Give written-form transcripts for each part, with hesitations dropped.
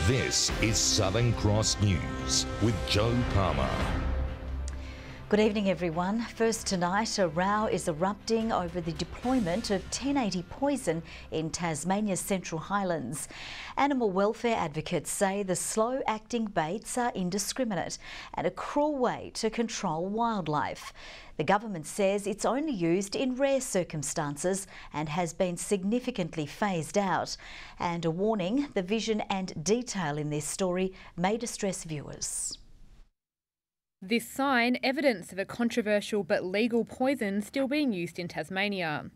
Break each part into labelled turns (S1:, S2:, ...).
S1: This is Southern Cross News with Joe Palmer.
S2: Good evening, everyone. First tonight, a row is erupting over the deployment of 1080 poison in Tasmania's Central Highlands. Animal welfare advocates say the slow-acting baits are indiscriminate and a cruel way to control wildlife. The government says it's only used in rare circumstances and has been significantly phased out. And a warning, the vision and detail in this story may distress viewers.
S3: This sign, evidence of a controversial but legal poison still being used in Tasmania.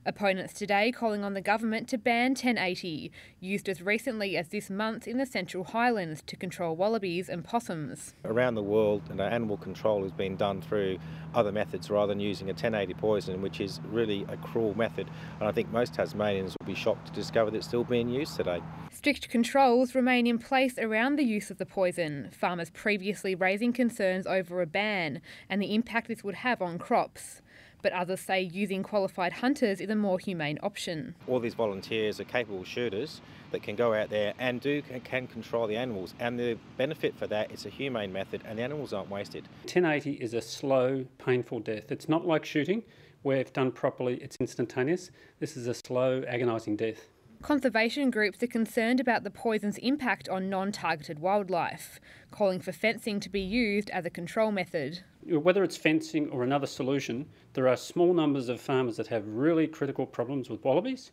S3: Opponents today calling on the government to ban 1080, used as recently as this month in the Central Highlands to control wallabies and possums.
S4: Around the world, animal control has been done through other methods rather than using a 1080 poison, which is really a cruel method. And I think most Tasmanians will be shocked to discover that it's still being used today.
S3: Strict controls remain in place around the use of the poison, farmers previously raising concerns over a ban and the impact this would have on crops. But others say using qualified hunters is a more humane option.
S4: All these volunteers are capable shooters that can go out there and can control the animals, and the benefit for that, it's a humane method and the animals aren't wasted.
S5: 1080 is a slow, painful death. It's not like shooting, where if done properly it's instantaneous. This is a slow, agonising death.
S3: Conservation groups are concerned about the poison's impact on non-targeted wildlife, calling for fencing to be used as a control method.
S5: Whether it's fencing or another solution, there are small numbers of farmers that have really critical problems with wallabies,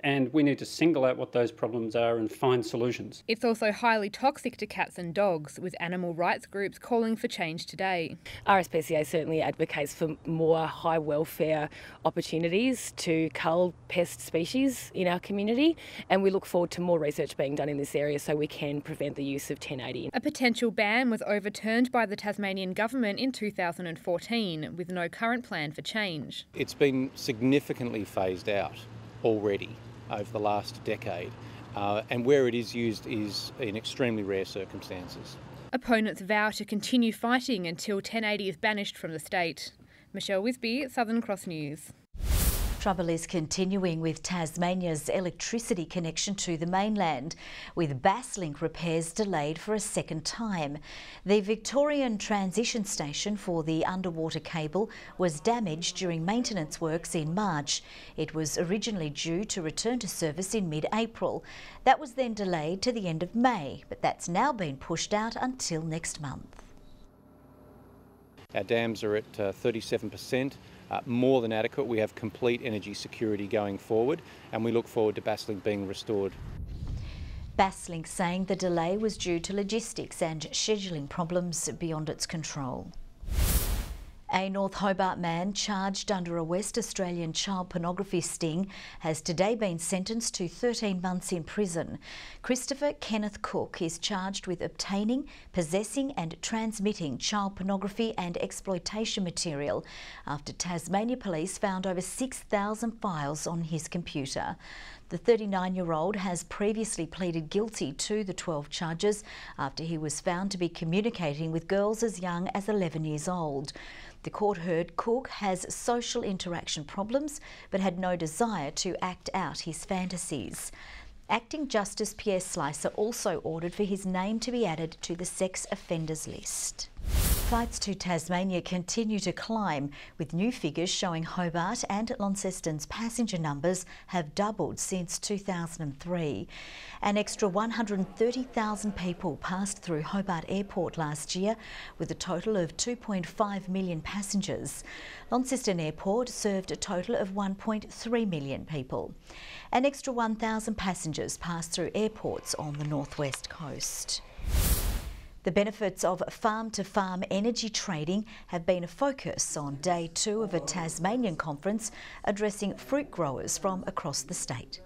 S5: and we need to single out what those problems are and find solutions.
S3: It's also highly toxic to cats and dogs, with animal rights groups calling for change today.
S6: RSPCA certainly advocates for more high welfare opportunities to cull pest species in our community, and we look forward to more research being done in this area so we can prevent the use of 1080.
S3: A potential ban was overturned by the Tasmanian government in 2014, with no current plan for change.
S7: It's been significantly phased out already over the last decade, and where it is used is in extremely rare circumstances.
S3: Opponents vow to continue fighting until 1080 is banished from the state. Michelle Wisby, Southern Cross News.
S2: Trouble is continuing with Tasmania's electricity connection to the mainland, with Basslink repairs delayed for a second time. The Victorian transition station for the underwater cable was damaged during maintenance works in March. It was originally due to return to service in mid-April. That was then delayed to the end of May, but that's now been pushed out until next month.
S7: Our dams are at 37%. More than adequate. We have complete energy security going forward, and we look forward to Basslink being restored.
S2: Basslink saying the delay was due to logistics and scheduling problems beyond its control. A North Hobart man charged under a West Australian child pornography sting has today been sentenced to 13 months in prison. Christopher Kenneth Cook is charged with obtaining, possessing and transmitting child pornography and exploitation material after Tasmania Police found over 6,000 files on his computer. The 39-year-old has previously pleaded guilty to the 12 charges after he was found to be communicating with girls as young as 11 years old. The court heard Cook has social interaction problems but had no desire to act out his fantasies. Acting Justice Pierre Slicer also ordered for his name to be added to the sex offenders list. Flights to Tasmania continue to climb, with new figures showing Hobart and Launceston's passenger numbers have doubled since 2003. An extra 130,000 people passed through Hobart Airport last year, with a total of 2.5 million passengers. Launceston Airport served a total of 1.3 million people. An extra 1,000 passengers passed through airports on the northwest coast. The benefits of farm-to-farm energy trading have been a focus on day 2 of a Tasmanian conference addressing fruit growers from across the state.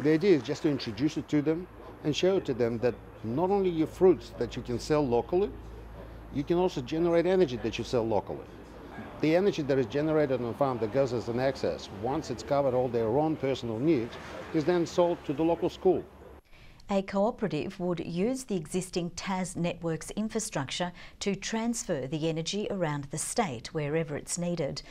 S8: The idea is just to introduce it to them and show it to them that not only your fruits that you can sell locally, you can also generate energy that you sell locally. The energy that is generated on a farm that goes as an excess, once it's covered all their own personal needs, is then sold to the local school.
S2: A cooperative would use the existing Tas Networks infrastructure to transfer the energy around the state wherever it's needed.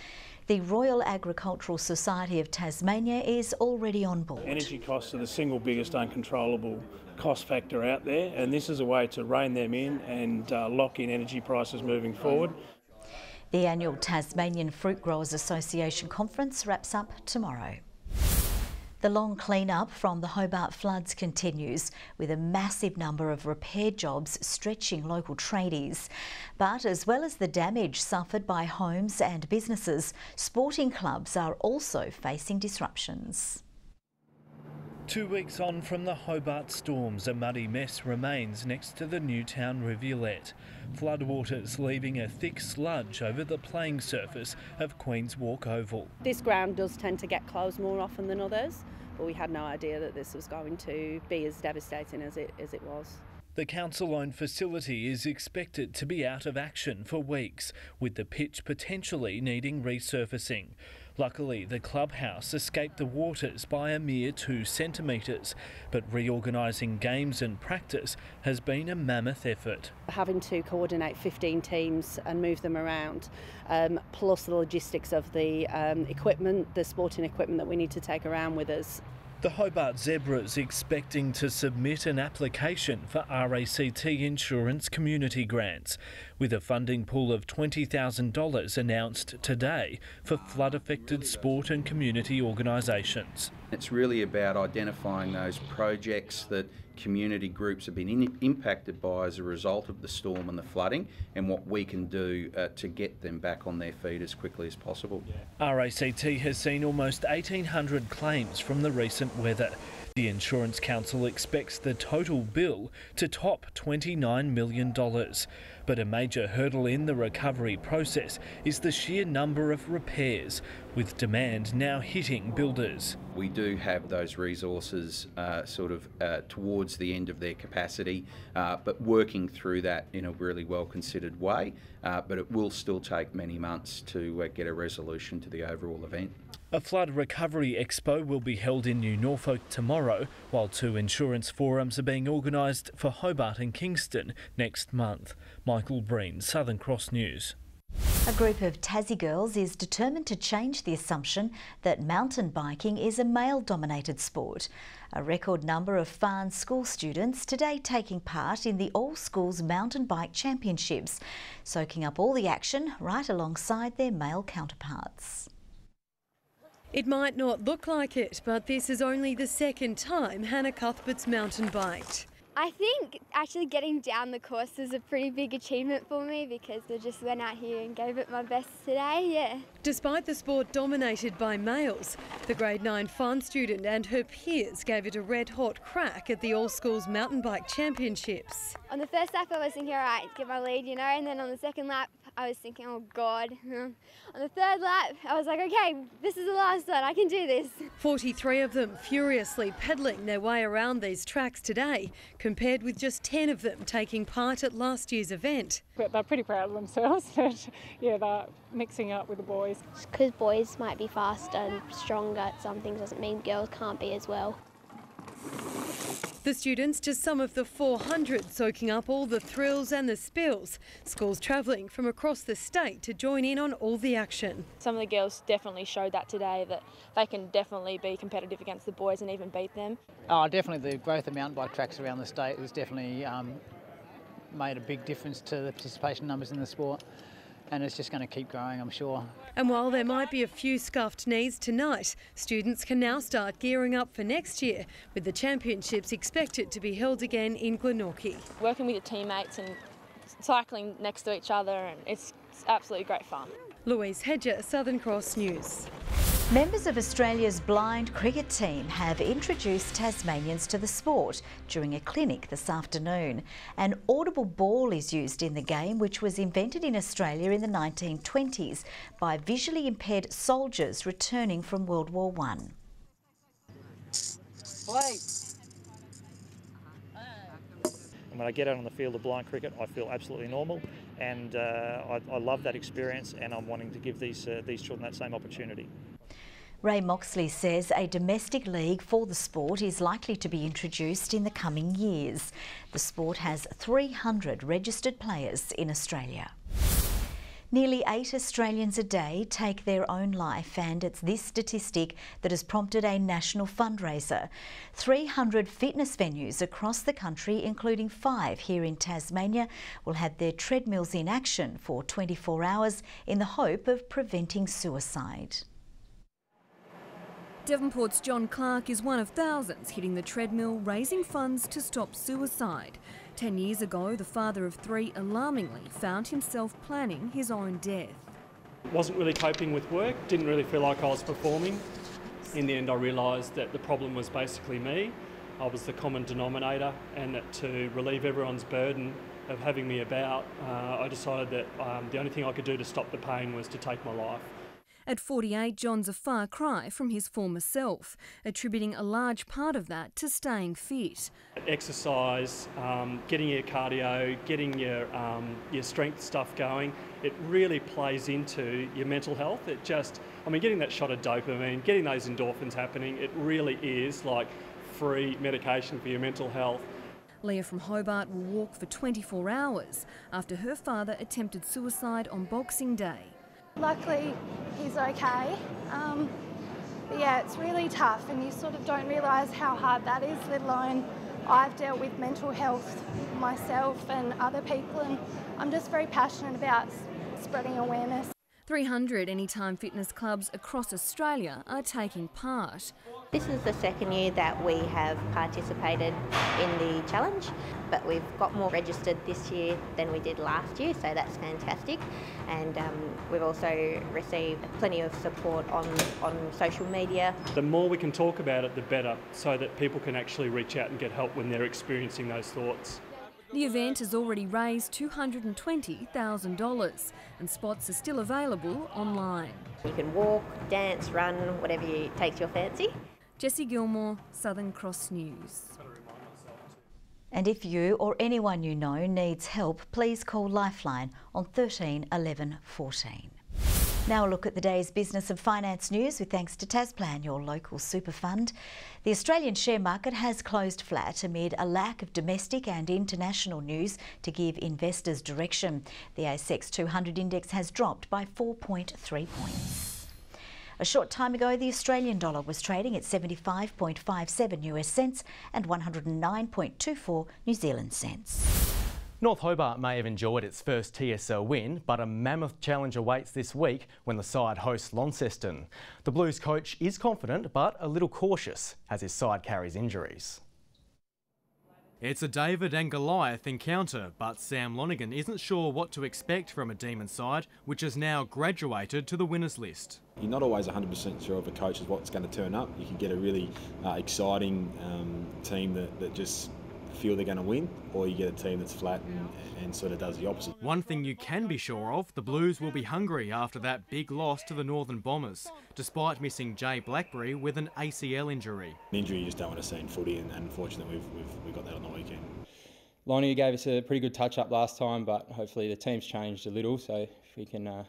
S2: The Royal Agricultural Society of Tasmania is already on board.
S9: Energy costs are the single biggest uncontrollable cost factor out there, and this is a way to rein them in and lock in energy prices moving forward.
S2: The annual Tasmanian Fruit Growers Association conference wraps up tomorrow. The long clean-up from the Hobart floods continues, with a massive number of repair jobs stretching local tradies. But as well as the damage suffered by homes and businesses, sporting clubs are also facing disruptions.
S10: 2 weeks on from the Hobart storms, a muddy mess remains next to the Newtown rivulet. Floodwaters leaving a thick sludge over the playing surface of Queen's Walk Oval.
S11: This ground does tend to get closed more often than others, but we had no idea that this was going to be as devastating as it was.
S10: The council-owned facility is expected to be out of action for weeks, with the pitch potentially needing resurfacing. Luckily, the clubhouse escaped the waters by a mere 2 centimetres, but reorganising games and practice has been a mammoth effort.
S11: Having to coordinate 15 teams and move them around, plus the logistics of the equipment, the sporting equipment that we need to take around with us.
S10: The Hobart Zebras expecting to submit an application for RACT insurance community grants, with a funding pool of $20,000 announced today for flood-affected sport and community organisations.
S12: It's really about identifying those projects that community groups have been impacted by as a result of the storm and the flooding, and what we can do to get them back on their feet as quickly as possible.
S10: RACT has seen almost 1,800 claims from the recent weather. The Insurance Council expects the total bill to top $29 million. But a major hurdle in the recovery process is the sheer number of repairs, with demand now hitting builders.
S12: We do have those resources towards the end of their capacity, but working through that in a really well-considered way. But it will still take many months to get a resolution to the overall event.
S10: A flood recovery expo will be held in New Norfolk tomorrow, while 2 insurance forums are being organised for Hobart and Kingston next month. Michael Breen, Southern Cross News.
S2: A group of Tassie girls is determined to change the assumption that mountain biking is a male-dominated sport. A record number of Farn school students today taking part in the All Schools Mountain Bike Championships, soaking up all the action right alongside their male counterparts.
S13: It might not look like it, but this is only the second time Hannah Cuthbert's mountain biked.
S14: I think actually getting down the course was a pretty big achievement for me because I just went out here and gave it my best today, yeah.
S13: Despite the sport dominated by males, the grade 9 Farn student and her peers gave it a red-hot crack at the All Schools Mountain Bike Championships.
S14: On the first lap I was thinking, all right, get my lead, you know, and then on the second lap I was thinking, oh God. On the third lap I was like, okay, this is the last one, I can do this. 43
S13: of them furiously pedalling their way around these tracks today, compared with just 10 of them taking part at last year's event.
S15: But they're pretty proud of themselves, but yeah, they're mixing up with the boys.
S14: Because boys might be faster and stronger at some things doesn't mean girls can't be as well.
S13: The students, just some of the 400 soaking up all the thrills and the spills. Schools travelling from across the state to join in on all the action.
S16: Some of the girls definitely showed that today, that they can definitely be competitive against the boys and even beat them.
S17: Oh, definitely the growth of mountain bike tracks around the state has definitely made a big difference to the participation numbers in the sport. And it's just going to keep growing, I'm sure.
S13: And while there might be a few scuffed knees tonight, students can now start gearing up for next year, with the championships expected to be held again in Glenorchy.
S16: Working with your teammates and cycling next to each other, and it's absolutely great fun.
S13: Louise Hedger, Southern Cross News.
S2: Members of Australia's blind cricket team have introduced Tasmanians to the sport during a clinic this afternoon. An audible ball is used in the game, which was invented in Australia in the 1920s by visually impaired soldiers returning from World War I.
S18: Play. And when I get out on the field of blind cricket, I feel absolutely normal, and I love that experience, and I'm wanting to give these children that same opportunity.
S2: Ray Moxley says a domestic league for the sport is likely to be introduced in the coming years. The sport has 300 registered players in Australia. Nearly 8 Australians a day take their own life, and it's this statistic that has prompted a national fundraiser. 300 fitness venues across the country, including 5 here in Tasmania, will have their treadmills in action for 24 hours in the hope of preventing suicide.
S19: Devonport's John Clark is one of thousands hitting the treadmill, raising funds to stop suicide. 10 years ago, the father of 3 alarmingly found himself planning his own death.
S20: Wasn't really coping with work, didn't really feel like I was performing. In the end, I realised that the problem was basically me. I was the common denominator, and that to relieve everyone's burden of having me about, I decided that the only thing I could do to stop the pain was to take my life.
S19: At 48, John's a far cry from his former self, attributing a large part of that to staying fit.
S20: Exercise, getting your cardio, getting your strength stuff going, it really plays into your mental health. Getting that shot of dopamine, getting those endorphins happening, it really is like free medication for your mental health.
S19: Leah from Hobart will walk for 24 hours after her father attempted suicide on Boxing Day.
S21: Luckily, he's okay. But yeah, it's really tough, and you sort of don't realise how hard that is, let alone I've dealt with mental health myself and other people, and I'm just very passionate about spreading awareness.
S19: 300 Anytime fitness clubs across Australia are taking part.
S22: This is the second year that we have participated in the challenge, but we've got more registered this year than we did last year, so that's fantastic. And we've also received plenty of support on social media.
S20: The more we can talk about it, the better, so that people can actually reach out and get help when they're experiencing those thoughts.
S19: The event has already raised $220,000 and spots are still available online.
S22: You can walk, dance, run, whatever takes your fancy.
S19: Jessie Gilmore, Southern Cross News.
S2: And if you or anyone you know needs help, please call Lifeline on 13 11 14. Now a look at the day's business and finance news with thanks to Tasplan, your local super fund. The Australian share market has closed flat amid a lack of domestic and international news to give investors direction. The ASX 200 index has dropped by 4.3 points. A short time ago, the Australian dollar was trading at 75.57 US cents and 109.24 New Zealand cents.
S23: North Hobart may have enjoyed its first TSL win, but a mammoth challenge awaits this week when the side hosts Launceston. The Blues coach is confident but a little cautious as his side carries injuries. It's a David and Goliath encounter, but Sam Lonergan isn't sure what to expect from a Demon side, which has now graduated to the winners list.
S24: You're not always 100% sure of a coach is what's going to turn up. You can get a really exciting team that just feel they're going to win, or you get a team that's flat and sort of does the opposite.
S23: One thing you can be sure of, the Blues will be hungry after that big loss to the Northern Bombers, despite missing Jay Blackberry with an ACL injury.
S24: An injury you just don't want to see in footy, and unfortunately we've got that on the weekend.
S25: Lonnie gave us a pretty good touch-up last time, but hopefully the team's changed a little, so if we can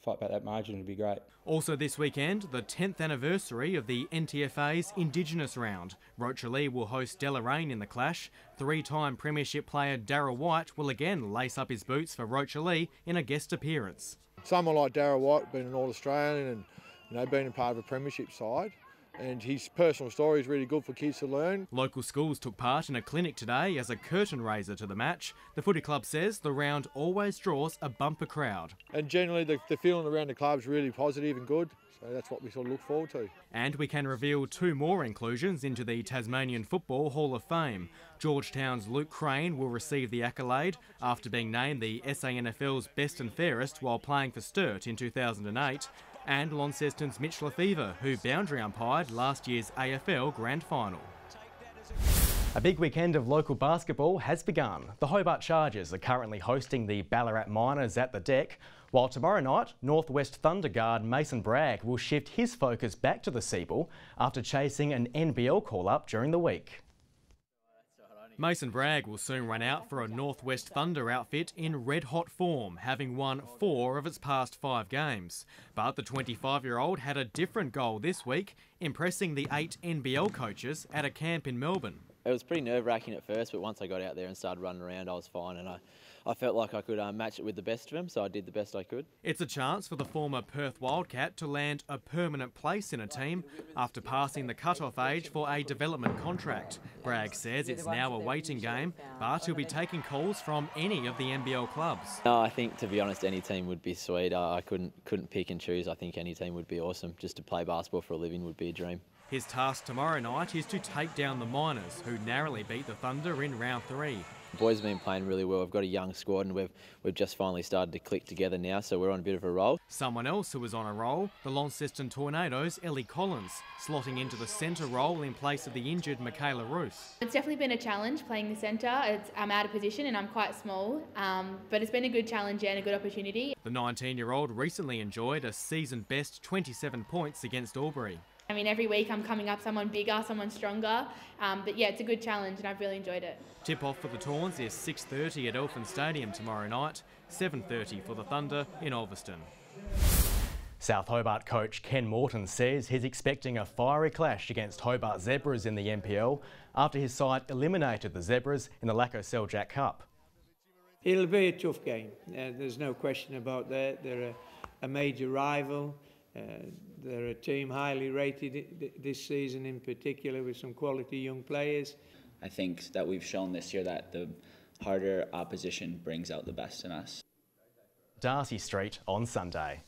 S25: fight back that margin, it'd be great.
S23: Also this weekend, the 10th anniversary of the NTFA's Indigenous Round. Rochalee will host Deloraine in the clash. 3-time premiership player Darryl White will again lace up his boots for Rochalee in a guest appearance.
S26: Someone like Darryl White, being an All-Australian and being a part of a premiership side, and his personal story is really good for kids to learn.
S23: Local schools took part in a clinic today as a curtain raiser to the match. The footy club says the round always draws a bumper crowd.
S26: And generally the feeling around the club is really positive and good, so that's what we sort of look forward to.
S23: And we can reveal 2 more inclusions into the Tasmanian Football Hall of Fame. Georgetown's Luke Crane will receive the accolade after being named the SANFL's best and fairest while playing for Sturt in 2008. And Launceston's Mitch Lefevre, who boundary umpired last year's AFL Grand Final. A big weekend of local basketball has begun. The Hobart Chargers are currently hosting the Ballarat Miners at the Deck, while tomorrow night, Northwest Thunder guard Mason Bragg will shift his focus back to the Seaball after chasing an NBL call-up during the week. Mason Bragg will soon run out for a Northwest Thunder outfit in red-hot form, having won 4 of its past 5 games. But the 25-year-old had a different goal this week, impressing the 8 NBL coaches at a camp in Melbourne.
S1: It was pretty nerve-wracking at first, but once I got out there and started running around, I was fine, and I felt like I could match it with the best of them, so I did the best I could.
S23: It's a chance for the former Perth Wildcat to land a permanent place in a team after passing the cut-off age for a development contract. Bragg says it's now a waiting game, but he'll be taking calls from any of the NBL clubs.
S1: No, I think, to be honest, any team would be sweet. I couldn't pick and choose. I think any team would be awesome. Just to play basketball for a living would be a dream.
S23: His task tomorrow night is to take down the Miners, who narrowly beat the Thunder in round 3.
S1: The boys have been playing really well. We've got a young squad and we've just finally started to click together now, so we're on a bit of a roll.
S23: Someone else who was on a roll, the Launceston Tornadoes' Ellie Collins, slotting into the centre role in place of the injured Michaela Ruth.
S3: It's definitely been a challenge playing the centre. I'm out of position and I'm quite small, but it's been a good challenge and a good opportunity.
S23: The 19-year-old recently enjoyed a season-best 27 points against Albury.
S3: I mean, every week I'm coming up someone bigger, someone stronger, but yeah, it's a good challenge and I've really enjoyed it.
S23: Tip-off for the Tawns is 6:30 at Elfin Stadium tomorrow night, 7:30 for the Thunder in Ulverston.
S4: South Hobart coach Ken Morton says he's expecting a fiery clash against Hobart Zebras in the NPL after his side eliminated the Zebras in the Lacko Seljack Cup.
S5: It'll be a tough game, there's no question about that. They're a major rival. They're a team highly rated this season in particular, with some quality young players.
S6: I think that we've shown this year that the harder opposition brings out the best in us.
S4: Darcy Street on Sunday.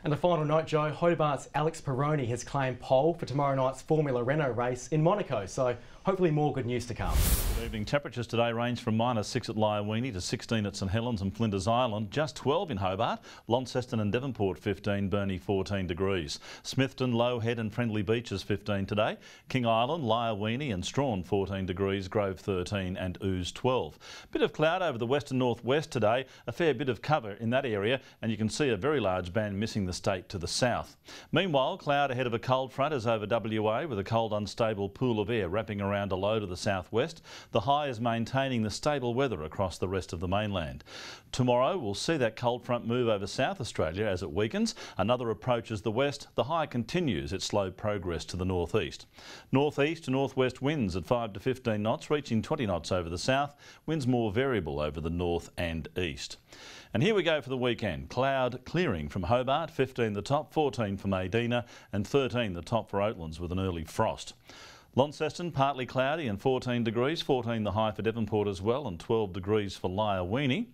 S4: And a final note, Joe, Hobart's Alex Peroni has claimed pole for tomorrow night's Formula Renault race in Monaco, so hopefully more good news to come.
S7: Good evening. Temperatures today range from -6 at Lyawini to 16 at St Helens and Flinders Island, just 12 in Hobart, Launceston and Devonport 15, Burnie 14 degrees. Smithton, Low Head and Friendly Beaches 15 today, King Island, Lyawini and Strawn 14 degrees, Grove 13 and Ooze 12. Bit of cloud over the west and northwest today, a fair bit of cover in that area, and you can see a very large band missing the state to the south. Meanwhile, cloud ahead of a cold front is over WA with a cold unstable pool of air wrapping around a low to the southwest. The high is maintaining the stable weather across the rest of the mainland. Tomorrow we'll see that cold front move over South Australia as it weakens. Another approaches the west. The high continues its slow progress to the northeast. Northeast to northwest winds at 5 to 15 knots, reaching 20 knots over the south. Winds more variable over the north and east. And here we go for the weekend. Cloud clearing from Hobart, 15 the top, 14 for Medina and 13 the top for Oatlands with an early frost. Launceston, partly cloudy and 14 degrees, 14 the high for Devonport as well and 12 degrees for Lyawini.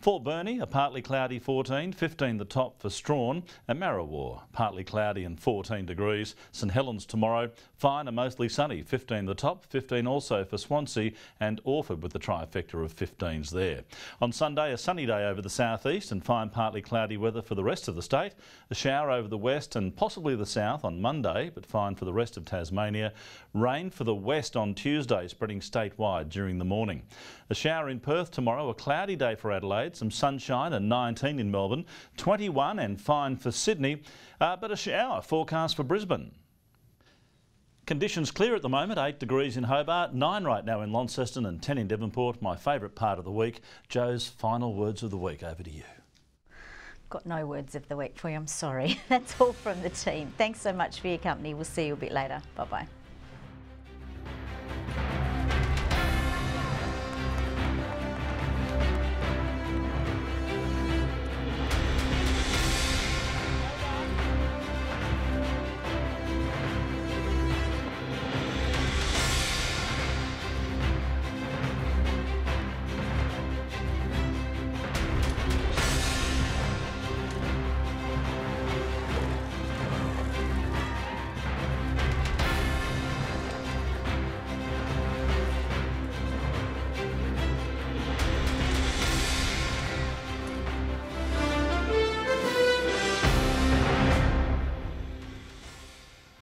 S7: For Burnie, a partly cloudy 14, 15 the top for Strawn and Marrawar, partly cloudy and 14 degrees. St Helens tomorrow, fine and mostly sunny, 15 the top, 15 also for Swansea and Orford with the trifecta of 15s there. On Sunday, a sunny day over the southeast and fine partly cloudy weather for the rest of the state. A shower over the west and possibly the south on Monday, but fine for the rest of Tasmania. Rain for the west on Tuesday, spreading statewide during the morning. A shower in Perth tomorrow, a cloudy day for Adelaide, some sunshine and 19 in Melbourne, 21 and fine for Sydney, but a shower forecast for Brisbane. Conditions clear at the moment, 8 degrees in Hobart, 9 right now in Launceston and 10 in Devonport, my favourite part of the week. Joe's final words of the week, over to you.
S2: Got no words of the week for you, I'm sorry. That's all from the team. Thanks so much for your company. We'll see you a bit later. Bye-bye.